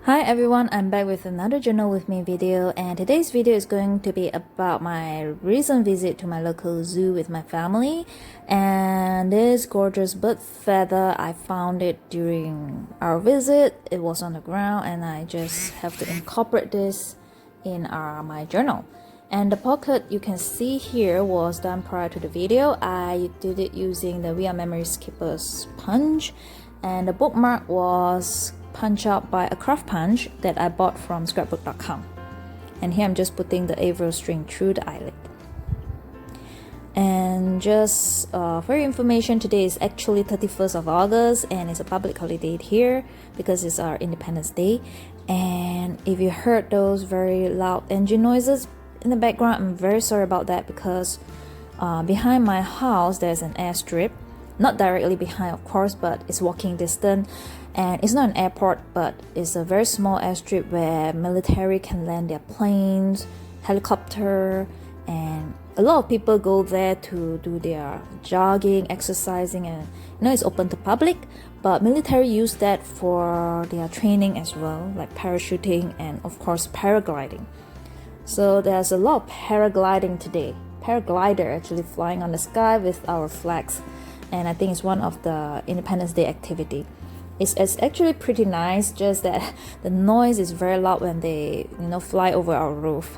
Hi everyone, I'm back with another journal with me video, and today's video is going to be about my recent visit to my local zoo with my family. And this gorgeous bird feather, I found it during our visit. It was on the ground and I just have to incorporate this in my journal. And the pocket you can see here was done prior to the video. I did it using the We Are Memories Keepers punch, and the bookmark was punch out by a craft punch that I bought from scrapbook.com. And here I'm just putting the Avro string through the eyelid. And just for your information, today is actually 31st of August and it's a public holiday here because it's our Independence Day. And if you heard those very loud engine noises in the background, I'm very sorry about that because behind my house there's an airstrip. Not directly behind, of course, but it's walking distance. And it's not an airport, but it's a very small airstrip where military can land their planes, helicopter, and a lot of people go there to do their jogging, exercising, and it's open to public. But military use that for their training as well, like parachuting and of course paragliding. So there's a lot of paragliding today. Paraglider actually flying on the sky with our flags. And I think it's one of the Independence Day activity. It's actually pretty nice, just that the noise is very loud when they fly over our roof.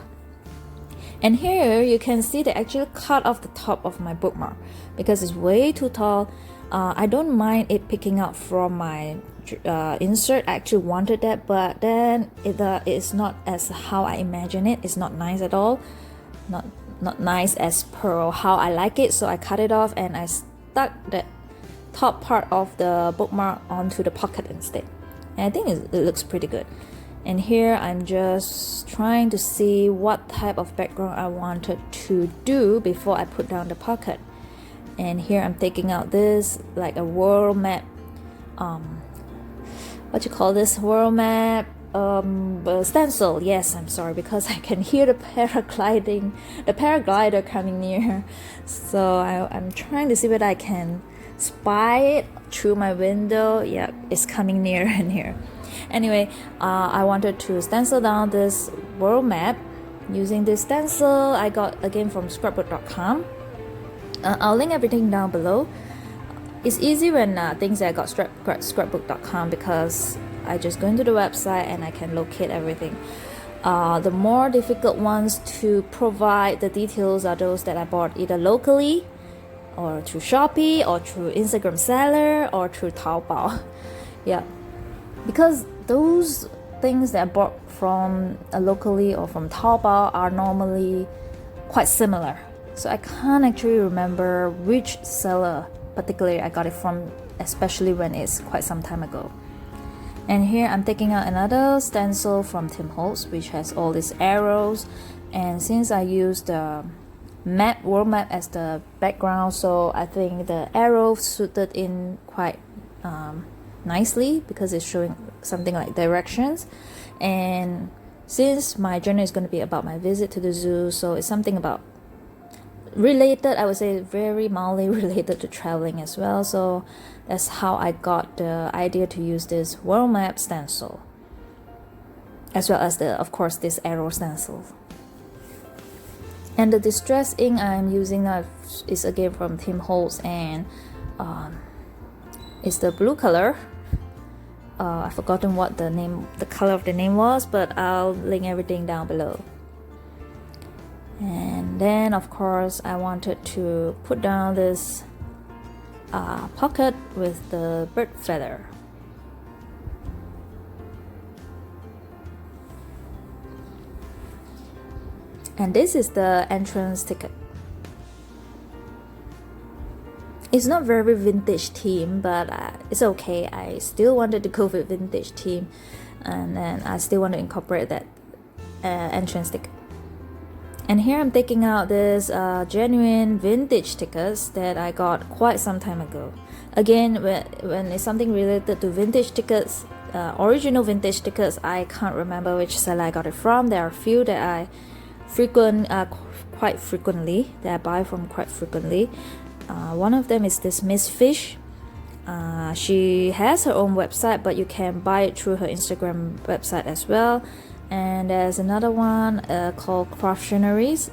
And here you can see they actually cut off the top of my bookmark because it's way too tall. I don't mind it picking up from my insert. I actually wanted that, but then it's not as how I imagine it. It's not nice at all. Not nice as per how I like it. So I cut it off and I stuck the top part of the bookmark onto the pocket instead, and I think it looks pretty good. And here I'm just trying to see what type of background I wanted to do before I put down the pocket. And here I'm taking out this like a world map, what you call this, world map stencil. Yes, I'm sorry because I can hear the paraglider coming near. So I'm trying to see whether I can spy it through my window. Yeah, it's coming near and near. Anyway, I wanted to stencil down this world map using this stencil I got again from scrapbook.com. I'll link everything down below. It's easy when things that I got scrapbook.com because I just go into the website and I can locate everything. The more difficult ones to provide the details are those that I bought either locally or through Shopee or through Instagram seller or through Taobao. Yeah, because those things that I bought from locally or from Taobao are normally quite similar. So I can't actually remember which seller particularly I got it from, especially when it's quite some time ago. And here I'm taking out another stencil from Tim Holtz, which has all these arrows. And since I used the world map as the background, so I think the arrow suited in quite nicely because it's showing something like directions. And since my journey is going to be about my visit to the zoo, so it's something about related, I would say very mildly related to traveling as well. So that's how I got the idea to use this world map stencil, as well as of course this arrow stencil. And the distress ink I'm using now is again from Tim Holtz, and it's the blue color. I've forgotten what the color of the name was, but I'll link everything down below. And then of course I wanted to put down this pocket with the bird feather. And this is the entrance ticket. It's not very vintage theme, but it's okay. I still wanted to go with vintage theme, and then I still want to incorporate that entrance ticket. And here I'm taking out this genuine vintage tickets that I got quite some time ago. Again, when it's something related to vintage tickets, original vintage tickets, I can't remember which seller I got it from. There are a few that I quite frequently, that I buy from quite frequently. One of them is this Miss Fish. She has her own website, but you can buy it through her Instagram website as well. And there's another one called Craftionaries.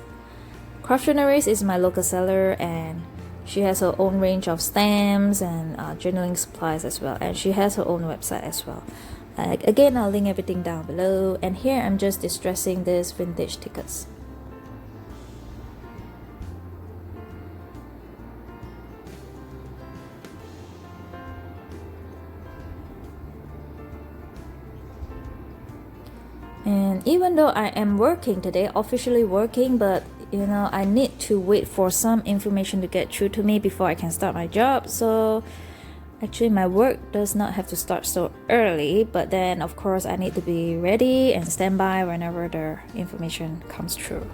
Craftionaries is my local seller, and she has her own range of stamps and journaling supplies as well, and she has her own website as well. Again, I'll link everything down below. And here I'm just distressing these vintage tickets. And even though I am working today, officially working, but you know, I need to wait for some information to get through to me before I can start my job. So actually my work does not have to start so early, but then of course I need to be ready and stand by whenever the information comes through.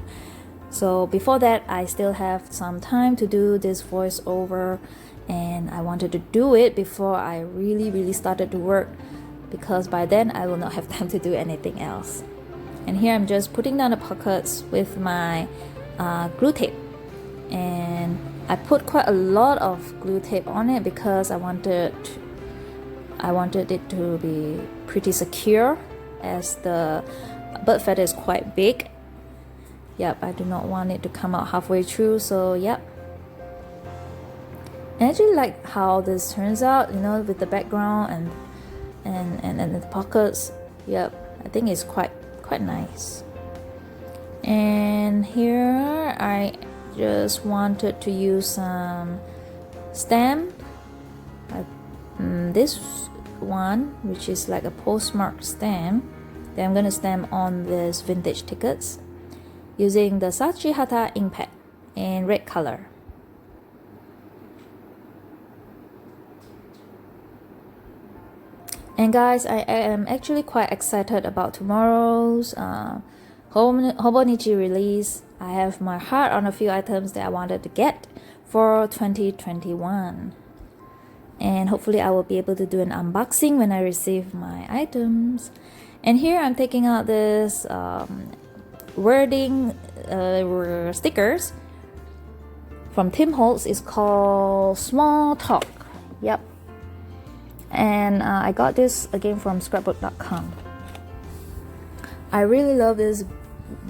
So before that, I still have some time to do this voiceover, and I wanted to do it before I really started to work, because by then I will not have time to do anything else. And here I'm just putting down the pockets with my glue tape, and I put quite a lot of glue tape on it because I wanted it to be pretty secure, as the bird feather is quite big. Yep, I do not want it to come out halfway through, so yep. I actually like how this turns out, you know, with the background and the pockets. Yep, I think it's quite nice. And here I just wanted to use some stamp, this one, which is like a postmark stamp, that I'm gonna stamp on this vintage tickets using the Sachi Hata ink pad in red color. And guys, I am actually quite excited about tomorrow's Hobonichi release. I have my heart on a few items that I wanted to get for 2021. And hopefully I will be able to do an unboxing when I receive my items. And here I'm taking out this wording stickers from Tim Holtz. It's called Small Talk. Yep. And I got this again from scrapbook.com. I really love this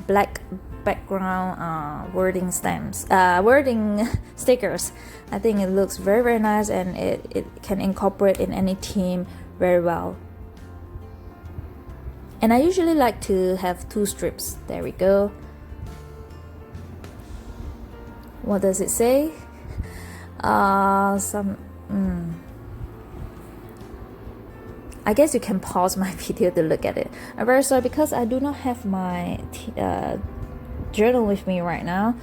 black background wording stamps, wording stickers. I think it looks very nice, and it can incorporate in any theme very well. And I usually like to have 2 strips. There we go. What does it say? I guess you can pause my video to look at it. I'm very sorry because I do not have my journal with me right now,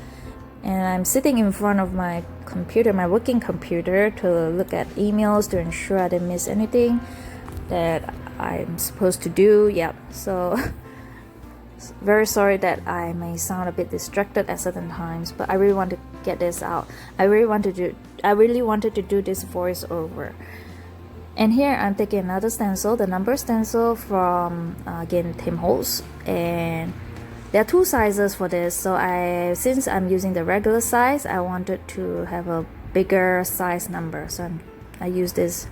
and I'm sitting in front of my computer, my working computer, to look at emails to ensure I didn't miss anything that I'm supposed to do. Yep. So very sorry that I may sound a bit distracted at certain times, but I really want to get this out. I really wanted to do this voiceover. And here I'm taking another stencil, the number stencil from again Tim Holtz, and there are 2 sizes for this. So since I'm using the regular size, I wanted to have a bigger size number, so I use this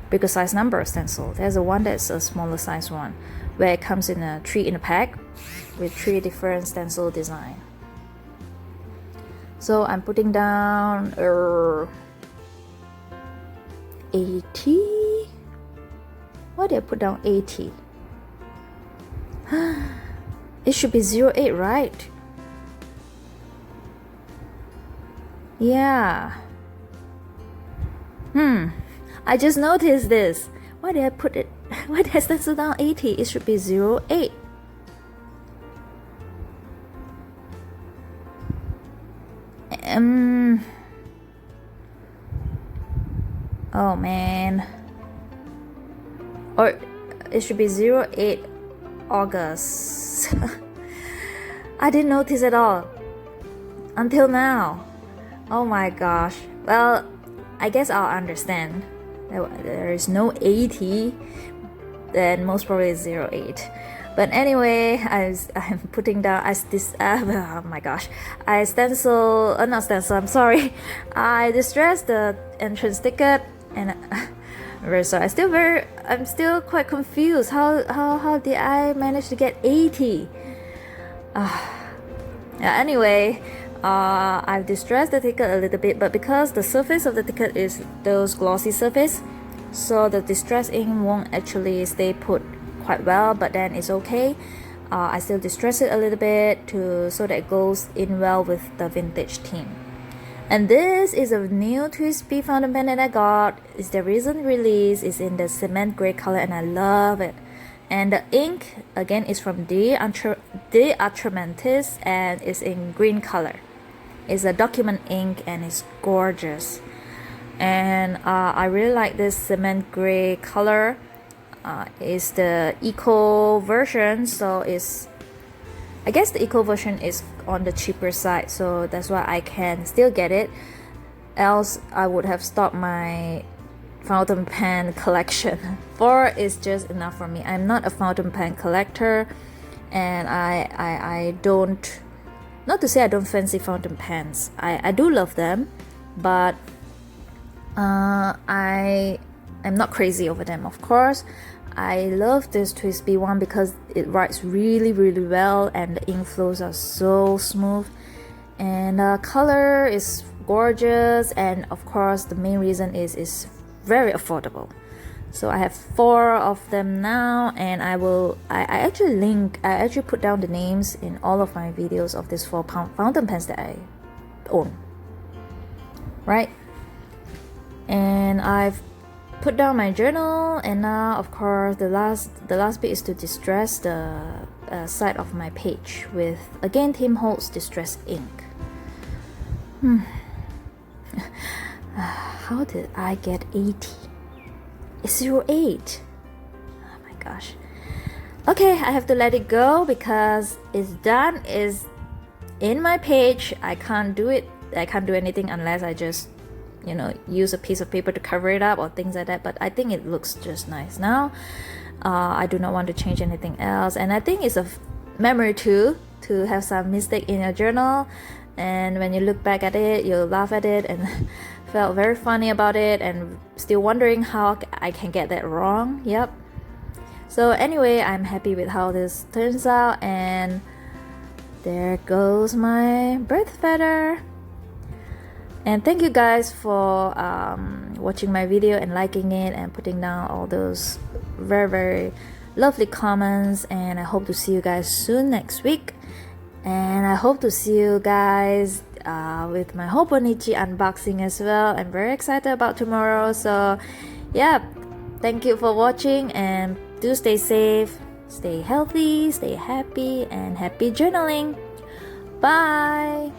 bigger size number stencil. There's a one that's a smaller size one, where it comes in a 3 in a pack with 3 different stencil design. So I'm putting down 80. Why did I put down 80? It should be 08, right? Yeah. I just noticed this. Why did I put it? Why did I stencil down 80? It should be 08. Oh man. Or it should be 08 August. I didn't notice at all until now. Oh my gosh. Well, I guess I'll understand. There is no 80, then most probably it's 08. But anyway, I'm putting down oh my gosh, I stencil, not stencil, I'm sorry. I distressed the entrance ticket, and Very sorry. I'm still quite confused. How did I manage to get 80? Yeah, anyway, I've distressed the ticket a little bit, but because the surface of the ticket is those glossy surface, so the distress ink won't actually stay put quite well, but then it's okay. I still distress it a little bit so that it goes in well with the vintage theme. And this is a new TWSBI fountain pen that I got. It's the recent release. It's in the cement gray color and I love it. And the ink again is from ATRAMENTIS and it's in green color. It's a document ink and it's gorgeous. And I really like this cement gray color. It's the eco version, so I guess the eco version is on the cheaper side, so that's why I can still get it. Else I would have stopped my fountain pen collection. 4 is just enough for me. I'm not a fountain pen collector, and I don't, not to say I don't fancy fountain pens. I do love them, but I'm not crazy over them, of course. I love this TWSBI one because it writes really well and the ink flows are so smooth and the color is gorgeous, and of course the main reason is it's very affordable. So I have 4 of them now, and I actually put down the names in all of my videos of these 4 fountain pens that I own, right? And I've put down my journal, and now of course the last bit is to distress the side of my page with again Tim Holtz distress ink. How did I get 80? It's 08. Oh my gosh. Okay, I have to let it go because it's done. It's in my page. I can't do anything unless I just use a piece of paper to cover it up or things like that, but I think it looks just nice now. I do not want to change anything else, and I think it's a memory too to have some mistake in your journal, and when you look back at it you'll laugh at it and felt very funny about it and still wondering how I can get that wrong. Yep. So anyway, I'm happy with how this turns out, and there goes my birth feather. And thank you guys for watching my video and liking it and putting down all those very lovely comments, and I hope to see you guys soon next week, and I hope to see you guys with my Hobonichi unboxing as well. I'm very excited about tomorrow. So yeah, thank you for watching, and do stay safe, stay healthy, stay happy, and happy journaling. Bye.